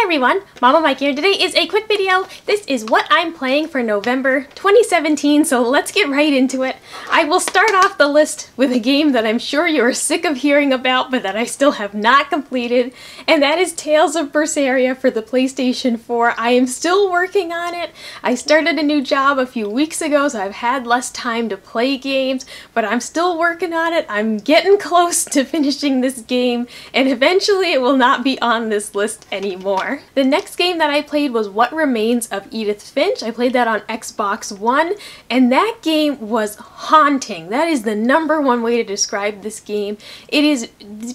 everyone, Mama Mike here. Today is a quick video. This is what I'm playing for November 2017, so let's get right into it. I will start off the list with a game that I'm sure you are sick of hearing about, but that I still have not completed, and that is Tales of Berseria for the PlayStation 4. I am still working on it. I started a new job a few weeks ago, so I've had less time to play games, but I'm still working on it. I'm getting close to finishing this game, and eventually it will not be on this list anymore. The next game that I played was What Remains of Edith Finch. I played that on Xbox One, and that game was haunting. That is the #1 way to describe this game. It is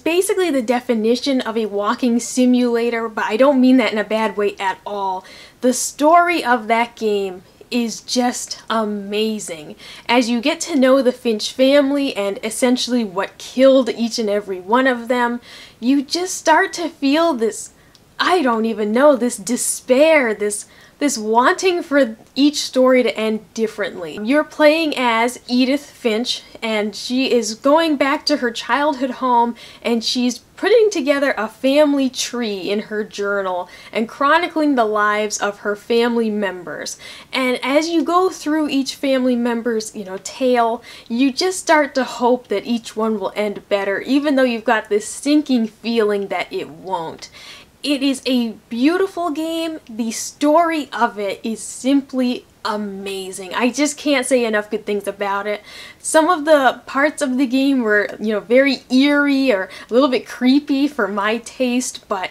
basically the definition of a walking simulator, but I don't mean that in a bad way at all. The story of that game is just amazing. As you get to know the Finch family and essentially what killed each and every one of them, you just start to feel this, I don't even know, this despair, this wanting for each story to end differently. You're playing as Edith Finch, and she is going back to her childhood home, and she's putting together a family tree in her journal and chronicling the lives of her family members. And as you go through each family member's, tale, you just start to hope that each one will end better, even though you've got this sinking feeling that it won't. It is a beautiful game. The story of it is simply amazing. I just can't say enough good things about it. Some of the parts of the game were, very eerie or a little bit creepy for my taste, but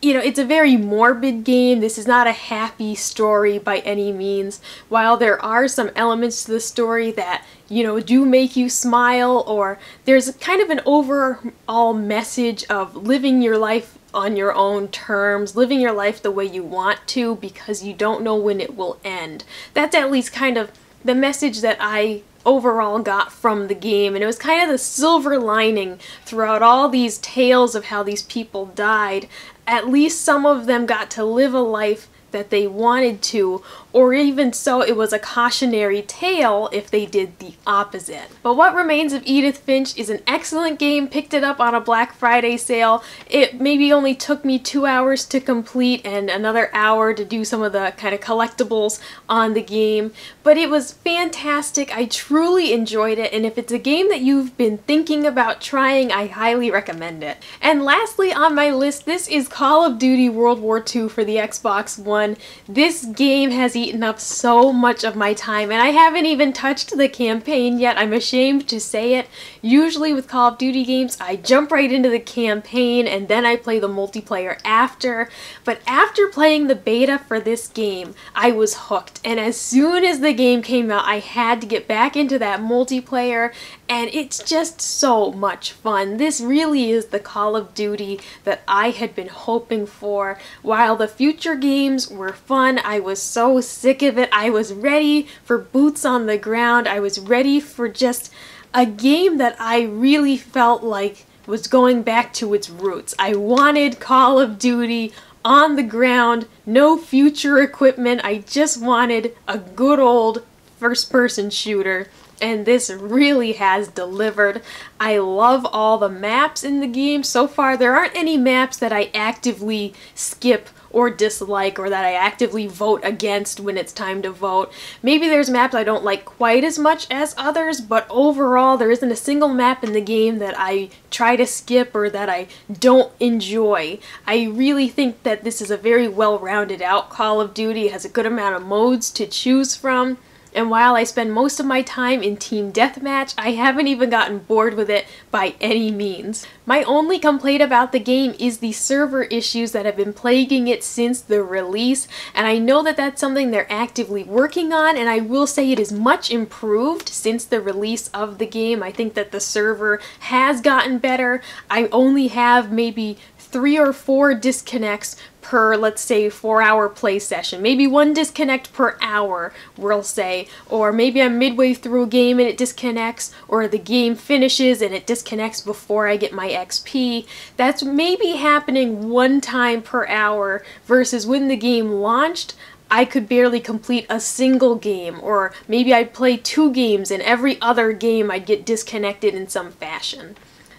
it's a very morbid game. This is not a happy story by any means. While there are some elements to the story that, do make you smile, or there's kind of an overall message of living your life on your own terms, living your life the way you want to because you don't know when it will end. That's at least kind of the message that I overall got from the game, and it was kind of the silver lining throughout all these tales of how these people died. At least some of them got to live a life that they wanted to, or even so it was a cautionary tale if they did the opposite. But What Remains of Edith Finch is an excellent game. Picked it up on a Black Friday sale. It maybe only took me 2 hours to complete and another hour to do some of the kind of collectibles on the game, but it was fantastic. I truly enjoyed it, and if it's a game that you've been thinking about trying, I highly recommend it. And lastly on my list, this is Call of Duty World War II for the Xbox One. This game has eaten up so much of my time, and I haven't even touched the campaign yet. I'm ashamed to say it. Usually with Call of Duty games, I jump right into the campaign and then I play the multiplayer after. But after playing the beta for this game, I was hooked, and as soon as the game came out, I had to get back into that multiplayer, and it's just so much fun. This really is the Call of Duty that I had been hoping for. While the future games were fun, I was so sick of it. I was ready for boots on the ground. I was ready for just a game that I really felt like was going back to its roots. I wanted Call of Duty on the ground, no future equipment. I just wanted a good old first-person shooter, and this really has delivered. I love all the maps in the game. So far, there aren't any maps that I actively skip or dislike, or that I actively vote against when it's time to vote. Maybe there's maps I don't like quite as much as others, but overall there isn't a single map in the game that I try to skip or that I don't enjoy. I really think that this is a very well-rounded out Call of Duty. It has a good amount of modes to choose from. And while I spend most of my time in Team Deathmatch, I haven't even gotten bored with it by any means. My only complaint about the game is the server issues that have been plaguing it since the release, and I know that that's something they're actively working on, and I will say it is much improved since the release of the game. I think that the server has gotten better. I only have maybe 3 or 4 disconnects per, let's say, 4-hour play session. Maybe 1 disconnect per hour, we'll say. Or maybe I'm midway through a game and it disconnects, or the game finishes and it disconnects before I get my XP. That's maybe happening 1 time per hour, versus when the game launched, I could barely complete a single game, or maybe I'd play 2 games and every other game I'd get disconnected in some fashion.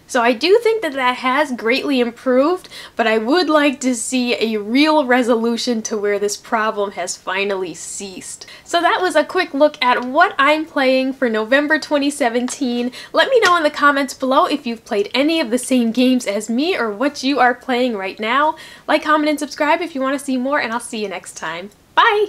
So I do think that that has greatly improved, but I would like to see a real resolution to where this problem has finally ceased. So that was a quick look at what I'm playing for November 2017. Let me know in the comments below if you've played any of the same games as me or what you are playing right now. Like, comment, and subscribe if you want to see more, and I'll see you next time. Bye!